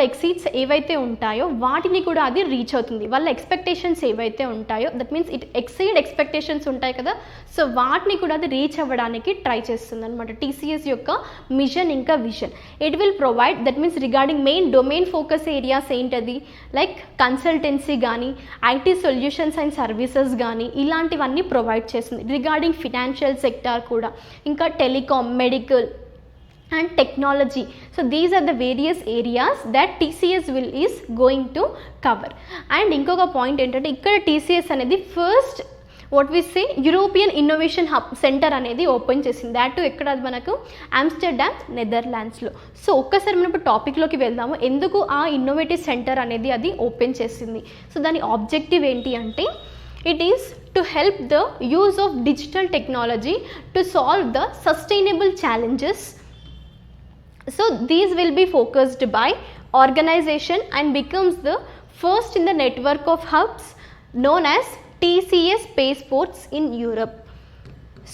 ఎక్సీడ్స్ ఏవైతే ఉంటాయో వాటిని కూడా అది రీచ్ అవుతుంది. వాళ్ళ ఎక్స్పెక్టేషన్స్ ఏవైతే ఉంటాయో, that means it exceed expectations ఉంటాయి కదా, సో వాటిని కూడా అది రీచ్ అవ్వడానికి ట్రై చేస్తుంది అనమాట. TCS యొక్క మిషన్ ఇంకా vision. It will provide, that means regarding main domain focus areas ఏంటది, లైక్ కన్సల్టెన్సీ కానీ, IT సొల్యూషన్స్ అండ్ సర్వీసెస్ కానీ ఇలాంటివన్నీ ప్రొవైడ్ చేస్తుంది. రిగార్డింగ్ ఫినాన్షియల్ సెక్టార్ కూడా, ఇంకా telecom, medical and technology. So these are the various areas that TCS is going to cover. And ఇంకొక point ఏంటంటే ఇక్కడ TCS అనేది first what we say European innovation hub centre అనేది open చేసింది. That ఎక్కడ, అది మనకు ఆమ్స్టర్డామ్, నెదర్లాండ్స్లో. సో ఒక్కసారి మనం ఇప్పుడు టాపిక్లోకి వెళ్దాము, ఎందుకు ఆ ఇన్నోవేటివ్ సెంటర్ అనేది అది ఓపెన్ చేసింది. సో దాని ఆబ్జెక్టివ్ ఏంటి అంటే, it is to help the use of digital technology to solve the sustainable challenges. So these will be focused by organization and becomes the first in the network of hubs known as TCS Spaceports in Europe.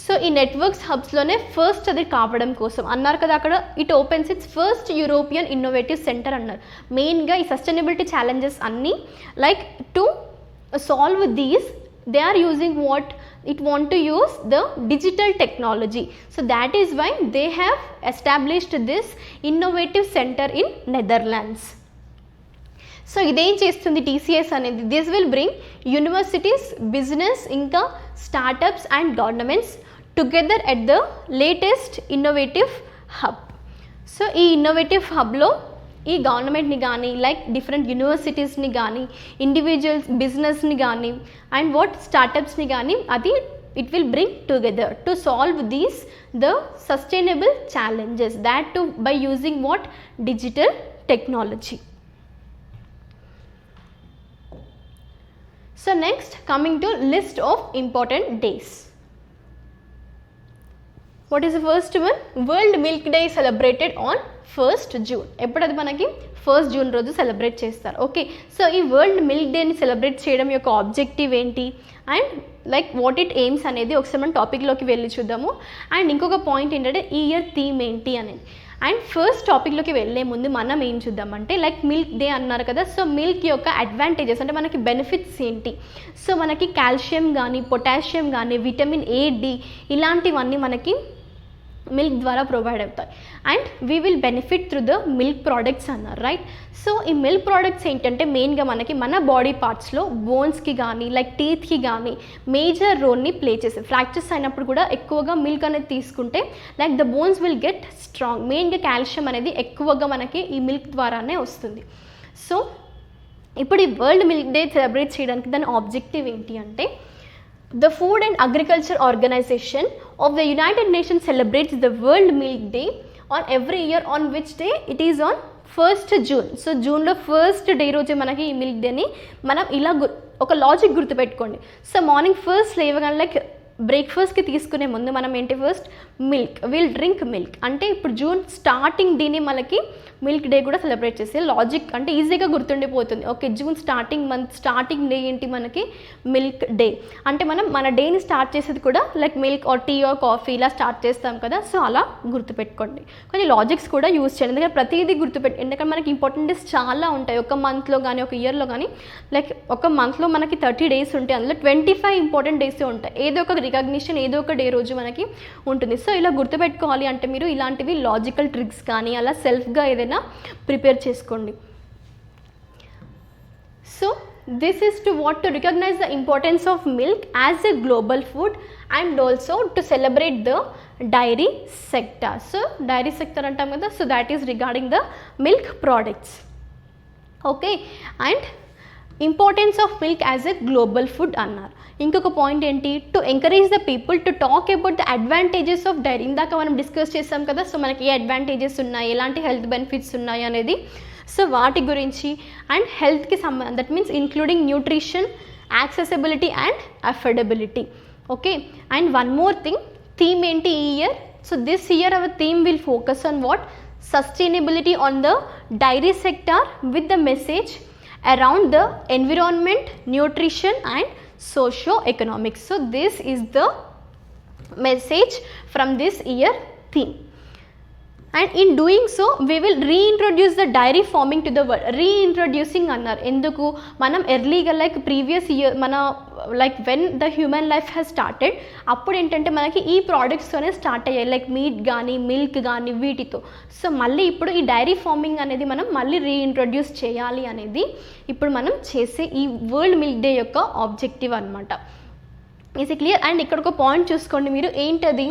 So ఈ networks హబ్స్లోనే first అది కావడం కోసం అన్నారు కదా అక్కడ, it opens it's first European innovative centre అన్నారు. మెయిన్గా ఈ సస్టైనబిలిటీ ఛాలెంజెస్ అన్నీ like to solve these, they are using what it want to use the digital technology. So that is why they have established this innovative center in Netherlands. So ఇదేం చేస్తుంది TCS అనేది, this will bring universities, business, ఇంకా startups and governments together at the latest innovative hub. So ఈ innovative హబ్లో ఈ గవర్నమెంట్ని కానీ, like different యూనివర్సిటీస్ని కానీ, ఇండివిజువల్స్, బిజినెస్ని కానీ, అండ్ వాట్ స్టార్టప్స్ని కానీ, అది it will bring together to solve these the sustainable challenges, that to buy using what digital technology. So next, coming to list of important days. What is the first one? World Milk Day celebrated on 1st June. ఎప్పుడు అది మనకి 1st June రోజు celebrate చేస్తారు. Okay, so ఈ world milk డేని celebrate చేయడం యొక్క objective ఏంటి, and like what it AIIMS అనేది ఒకసారి మనం టాపిక్లోకి వెళ్ళి చూద్దాము. అండ్ ఇంకొక పాయింట్ ఏంటంటే ఈ ఇయర్ థీమ్ ఏంటి అనేది. అండ్ ఫస్ట్ టాపిక్లోకి వెళ్ళే ముందు మనం ఏం చూద్దామంటే, లైక్ మిల్క్ డే అన్నారు కదా, సో మిల్క్ యొక్క అడ్వాంటేజెస్ అంటే మనకి బెనిఫిట్స్ ఏంటి. సో మనకి కాల్షియం కానీ, పొటాషియం కానీ, విటమిన్ A, D ఇలాంటివన్నీ మనకి మిల్క్ ద్వారా ప్రొవైడ్ అవుతాయి. And we will benefit through the milk products అన్నారు, రైట్. సో ఈ మిల్క్ ప్రోడక్ట్స్ ఏంటంటే మెయిన్గా మనకి మన బాడీ పార్ట్స్లో బోన్స్కి కానీ, లైక్ టీత్కి కానీ మేజర్ రోల్ని ప్లే చేస్తాయి. ఫ్రాక్చర్స్ అయినప్పుడు కూడా ఎక్కువగా మిల్క్ అనేది తీసుకుంటే like the bones will get strong. మెయిన్గా కాల్షియం అనేది ఎక్కువగా మనకి ఈ మిల్క్ ద్వారానే వస్తుంది. సో ఇప్పుడు ఈ వరల్డ్ మిల్క్ డే సెలబ్రేట్ చేయడానికి దాని ఆబ్జెక్టివ్ ఏంటి అంటే, the Food and Agriculture Organization of the United Nations celebrates the World Milk Day on every year, on which day it is on 1st June. So జూన్లో first day రోజే మనకి ఈ milk డేని మనం ఇలా ఒక లాజిక్ గుర్తుపెట్టుకోండి. సో మార్నింగ్ ఫస్ట్ లేవగానే లైక్ బ్రేక్ఫాస్ట్కి తీసుకునే ముందు మనం ఏంటి, first milk, will drink milk. అంటే ఇప్పుడు జూన్ స్టార్టింగ్ డేని మనకి మిల్క్ డే కూడా సెలబ్రేట్ చేస్తే లాజిక్ అంటే ఈజీగా గుర్తుండిపోతుంది. ఓకే, జూన్ స్టార్టింగ్ డే ఏంటి మనకి మిల్క్ డే అంటే మనం మన డేని స్టార్ట్ చేసేది కూడా like milk or tea or coffee ఇలా స్టార్ట్ చేస్తాం కదా. సో అలా గుర్తుపెట్టుకోండి. కొన్ని లాజిక్స్ కూడా యూస్ చేయండి, ఎందుకంటే ప్రతిదీ ఎందుకంటే మనకి ఇంపార్టెంట్ డేస్ చాలా ఉంటాయి. ఒక మంత్లో కానీ ఒక ఇయర్లో కానీ లైక్ ఒక మంత్లో మనకి 30 డేస్ ఉంటాయి, అందులో 25 ఇంపార్టెంట్ డేస్ ఉంటాయి. ఏదో ఒక రికగ్నిషన్ ఏదో ఒక డే రోజు మనకి ఉంటుంది. సో ఇలా గుర్తుపెట్టుకోవాలి అంటే మీరు ఇలాంటివి లాజికల్ ట్రిక్స్ కానీ అలా సెల్ఫ్గా ఏదైనా ప్రిపేర్ చేసుకోండి. So this is to what to recognise the importance of milk as a global food and also to celebrate the dairy sector. So dairy sector అంటాం కదా, so that is regarding the milk products. Okay, and importance of milk as a global food అన్నారు. ఇంకొక point ఏంటి, to encourage the people to talk about the advantages of dairy. ఇందాక మనం discuss చేసాం కదా, so మనకి ఏ అడ్వాంటేజెస్ ఉన్నాయి, ఎలాంటి హెల్త్ బెనిఫిట్స్ ఉన్నాయి అనేది, సో వాటి గురించి అండ్ హెల్త్కి that means including nutrition, accessibility and affordability. Okay, and one more thing, theme ఏంటి ఈ year, so this year our theme will focus on what, sustainability on the dairy sector with the message around the environment, nutrition and socio-economics. So this is the message from this year theme, and in doing so we will reintroduce the dairy farming to the world. Reintroducing annar enduku manam earlyga like previous year mana like when the human life has started appudu entante manaki ee products tone start ayyayi like meat gaani milk gaani వీటితో. So మళ్ళీ ఇప్పుడు ఈ dairy farming అనేది మనం మళ్ళీ రీఇంట్రొడ్యూస్ చేయాలి అనేది ఇప్పుడు మనం చేసే ఈ వరల్డ్ మిల్క్ డే యొక్క ఆబ్జెక్టివ్ అనమాట. Is clear? అండ్ ఇక్కడ ఒక పాయింట్ చూసుకోండి మీరు, ఏంటది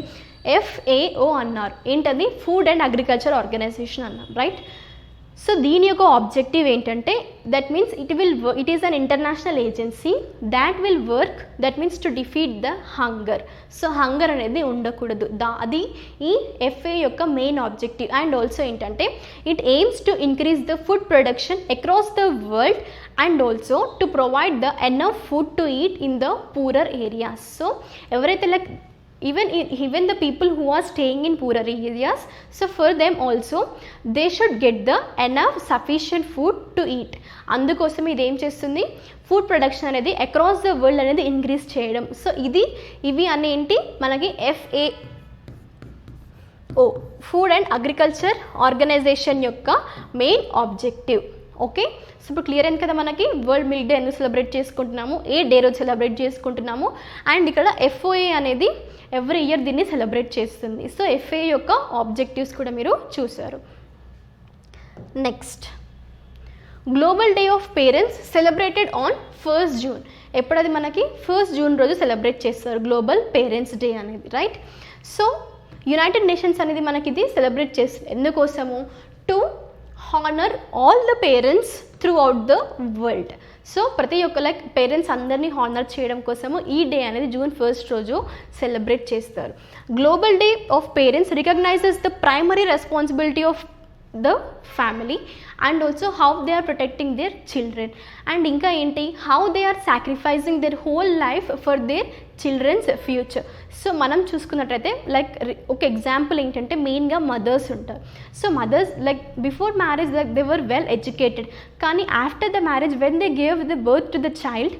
FAO అన్నారు, ఏంటది ఫుడ్ అండ్ అగ్రికల్చర్ ఆర్గనైజేషన్ అన్నారు, రైట్? సో దీని యొక్క ఆబ్జెక్టివ్ ఏంటంటే that means it is an international agency that will work that means to defeat the hunger. So hunger అనేది ఉండకూడదు, అది ఈ FAO యొక్క మెయిన్ ఆబ్జెక్టివ్. అండ్ ఆల్సో ఏంటంటే it AIIMS to increase the food production across the world and also to provide the enough food to eat in the poorer areas. So ఎవరైతే like even the people who are staying in poorer areas, so for them also they should get the enough sufficient food to eat. అందుకోసం ఇది ఏం చేస్తుంది, food production అనేది across the world అనేది increase చేయడం. So ఇవి అనేంటి మనకి FAO food and agriculture organisation యొక్క మెయిన్ ఆబ్జెక్టివ్. ఓకే, సో ఇప్పుడు క్లియర్ అయింది కదా మనకి వరల్డ్ మిల్క్ డే ఎందుకు సెలబ్రేట్ చేసుకుంటున్నాము, ఏ డే రోజు సెలబ్రేట్ చేసుకుంటున్నాము, అండ్ ఇక్కడ FOA అనేది ఎవ్రీ ఇయర్ దీన్ని సెలబ్రేట్ చేస్తుంది. సో FAO యొక్క ఆబ్జెక్టివ్స్ కూడా మీరు చూసారు. Next, global day of parents celebrated on 1st June. ఎప్పుడు అది మనకి 1st జూన్ రోజు సెలబ్రేట్ చేస్తారు గ్లోబల్ పేరెంట్స్ డే అనేది, రైట్? సో యునైటెడ్ నేషన్స్ అనేది మనకి ఇది సెలబ్రేట్ చేస్తుంది ఎందుకోసము, to honour all the parents throughout the world. So ప్రతి ఒక్క లైక్ పేరెంట్స్ అందరినీ హానర్ చేయడం కోసము ఈ డే అనేది June 1st రోజు సెలబ్రేట్ చేస్తారు. Global day of parents recognises the primary responsibility of the family and also how they are protecting their children. And ఇంకా ఏంటి, how they are sacrificing their whole life for their children's future. So మనం చూసుకున్నట్టయితే like ఒక example ఏంటంటే మెయిన్గా mothers ఉంటారు. So mothers like before marriage like they were well educated, కానీ after the marriage when they gave the birth to the child,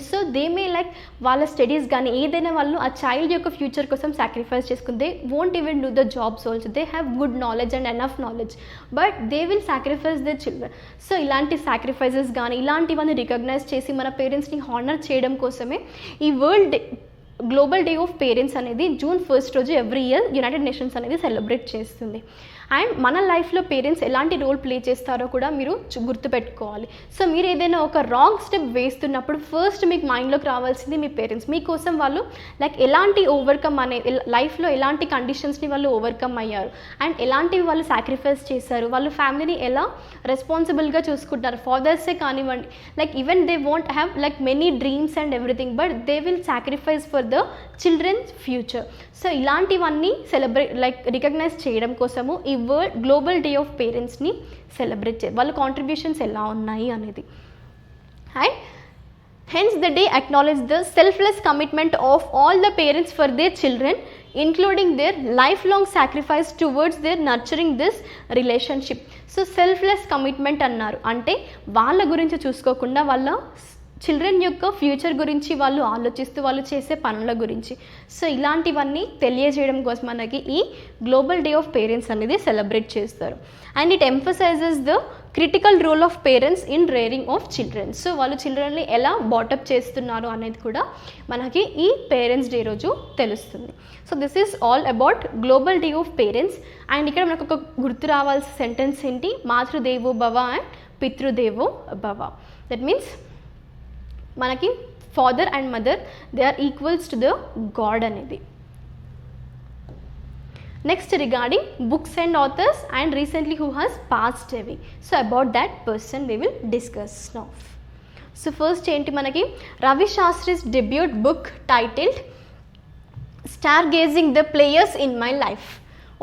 so they may like వాళ్ళ studies కానీ ఏదైనా వాళ్ళు ఆ చైల్డ్ యొక్క ఫ్యూచర్ కోసం సాక్రిఫైస్ చేసుకుని they won't even do the jobs also, they have good knowledge and enough knowledge but they will sacrifice the children. So ఇలాంటి sacrifices కానీ ఇలాంటివన్నీ రికగ్నైజ్ చేసి మన పేరెంట్స్ని హానర్ చేయడం కోసమే ఈ గ్లోబల్ డే ఆఫ్ పేరెంట్స్ అనేది June 1st రోజు ఎవ్రీ ఇయర్ యునైటెడ్ నేషన్స్ అనేది సెలబ్రేట్ చేస్తుంది. అండ్ మన లైఫ్లో పేరెంట్స్ ఎలాంటి రోల్ ప్లే చేస్తారో కూడా మీరు గుర్తుపెట్టుకోవాలి. సో మీరు ఏదైనా ఒక రాంగ్ స్టెప్ వేస్తున్నప్పుడు ఫస్ట్ మీకు మైండ్లోకి రావాల్సింది మీ పేరెంట్స్. మీకోసం వాళ్ళు లైక్ ఎలాంటి ఓవర్కమ్ లైఫ్లో ఎలాంటి కండిషన్స్ని వాళ్ళు ఓవర్కమ్ అయ్యారు అండ్ ఎలాంటివి వాళ్ళు సాక్రిఫైస్ చేశారు, వాళ్ళు ఫ్యామిలీని ఎలా రెస్పాన్సిబుల్గా చూసుకుంటారు, ఫాదర్సే కానివ్వండి, like even they want have like many dreams and everything but they will sacrifice for the children's future. So ఇలాంటివన్నీ లైక్ రికగ్నైజ్ చేయడం కోసము ఈ గ్లోబల్ డే ఆఫ్ పేరెంట్స్ని సెలబ్రేట్ వాళ్ళ కాంట్రిబ్యూషన్స్ ఎలా ఉన్నాయి అనేది. And hence the day acknowledge the selfless commitment of all the parents for their children including their lifelong sacrifice towards their nurturing this relationship. So selfless commitment అన్నారు, అంటే వాళ్ళ గురించి చూసుకోకుండా వాళ్ళ చిల్డ్రన్ యొక్క ఫ్యూచర్ గురించి వాళ్ళు ఆలోచిస్తూ వాళ్ళు చేసే పనుల గురించి. సో ఇలాంటివన్నీ తెలియజేయడం కోసం మనకి ఈ గ్లోబల్ డే ఆఫ్ పేరెంట్స్ అనేది సెలబ్రేట్ చేస్తారు. And it emphasises the critical role of parents in rearing of children. So వాళ్ళు చిల్డ్రన్ని ఎలా బాటప్ చేస్తున్నారు అనేది కూడా మనకి ఈ పేరెంట్స్ డే రోజు తెలుస్తుంది. So this is all about global day of parents. And ఇక్కడ మనకు ఒక గుర్తు రావాల్సిన సెంటెన్స్ ఏంటి, మాతృదేవో భవ అండ్ పితృదేవో భవ. దట్ మీన్స్ మనకి father and mother they are equals to the god అనేది. Next regarding books and authors and recently who has passed away. So about that person we will discuss now. So first ఏంటి మనకి Ravi Shastri's debut book titled star gazing the players in my life.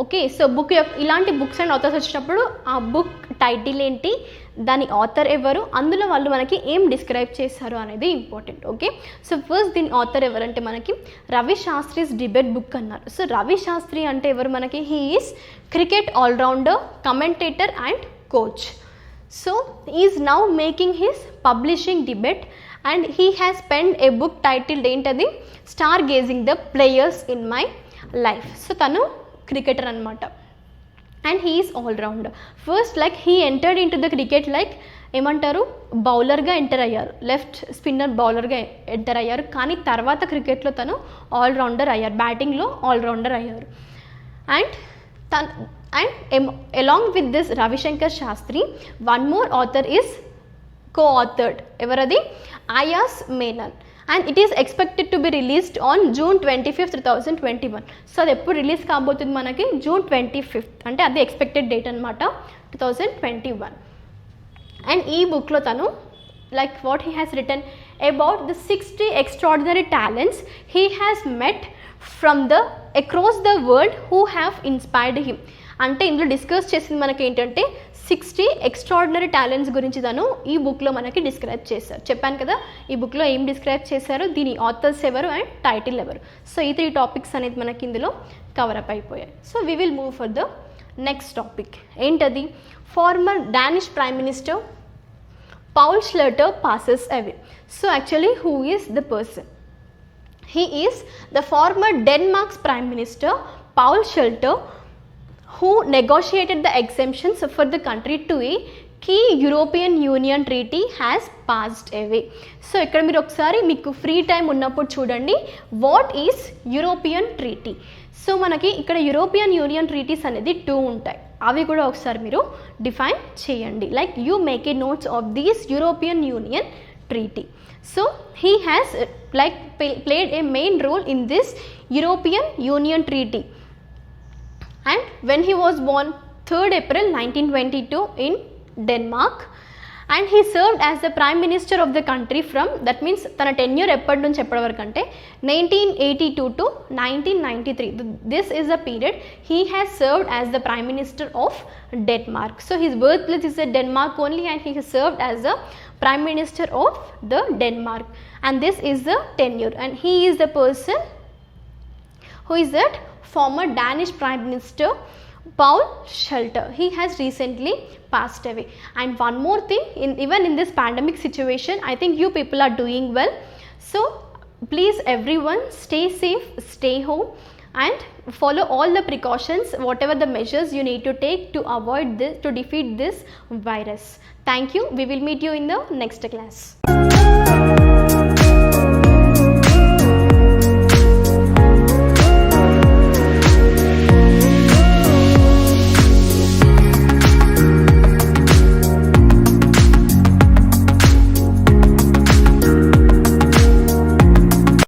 Okay, so book ఇలాంటి books and authors వచ్చినప్పుడు ఆ book title ఏంటి, దాని author ఎవరు, అందులో వాళ్ళు మనకి ఏం డిస్క్రైబ్ చేశారు అనేది ఇంపార్టెంట్. ఓకే, సో ఫస్ట్ దీని ఆథర్ ఎవరంటే మనకి రవి శాస్త్రిస్ డిబేట్ బుక్ అన్నారు. సో రవి శాస్త్రి అంటే ఎవరు మనకి, he is cricket allrounder, commentator and coach. So is now making his publishing debate and he has penned a book titled ఏంటది, star gazing the players in my life. So తను cricketer అనమాట and he is allrounder. First like he entered in to the cricket like ఏమంటారు, బౌలర్గా enter అయ్యారు, left spinner బౌలర్గా enter అయ్యారు, కానీ తర్వాత క్రికెట్లో తను ఆల్రౌండర్ అయ్యారు, బ్యాటింగ్లో ఆల్రౌండర్ అయ్యారు. And along with this Ravishankar Shastri one more author is co-authored, ఎవరది, Ayaz Menon. And it is expected to be released on June 25, 2021. So అది ఎప్పుడు రిలీజ్ కాబోతుంది మనకి, June 25, అంటే అది ఎక్స్పెక్టెడ్ డేట్ అనమాట, 2021. అండ్ ఈ బుక్లో తను like what he has written about the 60 extraordinary talents he has met from the across the world who have inspired him. అంటే ఇందులో డిస్కస్ చేసింది మనకి ఏంటంటే 60 ఎక్స్ట్రాడినరీ టాలెంట్స్ గురించి తను ఈ బుక్లో మనకి డిస్క్రైబ్ చేశారు. చెప్పాను కదా ఈ బుక్లో ఏం డిస్క్రైబ్ చేశారు, దీని ఆథర్స్ ఎవరు అండ్ టైటిల్ ఎవరు. సో ఈ 3 టాపిక్స్ అనేది మనకి ఇందులో కవరప్ అయిపోయాయి. So we will move for the next topic. ఏంటది, former Danish prime minister Poul Schluter passes away. So actually who is the person? He is the former Denmark's prime minister Paul Schlüter, who negotiated the exemptions for the country to a key European Union treaty has passed away. So ఇక్కడ మీరు ఒకసారి మీకు free time ఉన్నప్పుడు చూడండి, what is European treaty. So మనకి ఇక్కడ European union treaties అనేది 2 ఉంటాయి, అవి కూడా ఒకసారి మీరు డిఫైన్ చేయండి. Like you make a notes of these European union treaty. So he has played a main role in this European Union treaty. And when he was born 3rd April 1922 in Denmark, and he served as the prime minister of the country from, that means tana tenure eppadi nunchi eppadi varaku ante 1982 to 1993. This is the period he has served as the prime minister of Denmark. So his birthplace is at Denmark only, and he has served as the prime minister of the Denmark, and this is the tenure. And he is the person who is that former Danish prime minister Paul Schlüter. He has recently passed away. And one more thing, even in this pandemic situation, I think you people are doing well. So please everyone stay safe, stay home, and follow all the precautions, whatever the measures you need to take to avoid this, to defeat this virus. Thank you. We will meet you in the next class.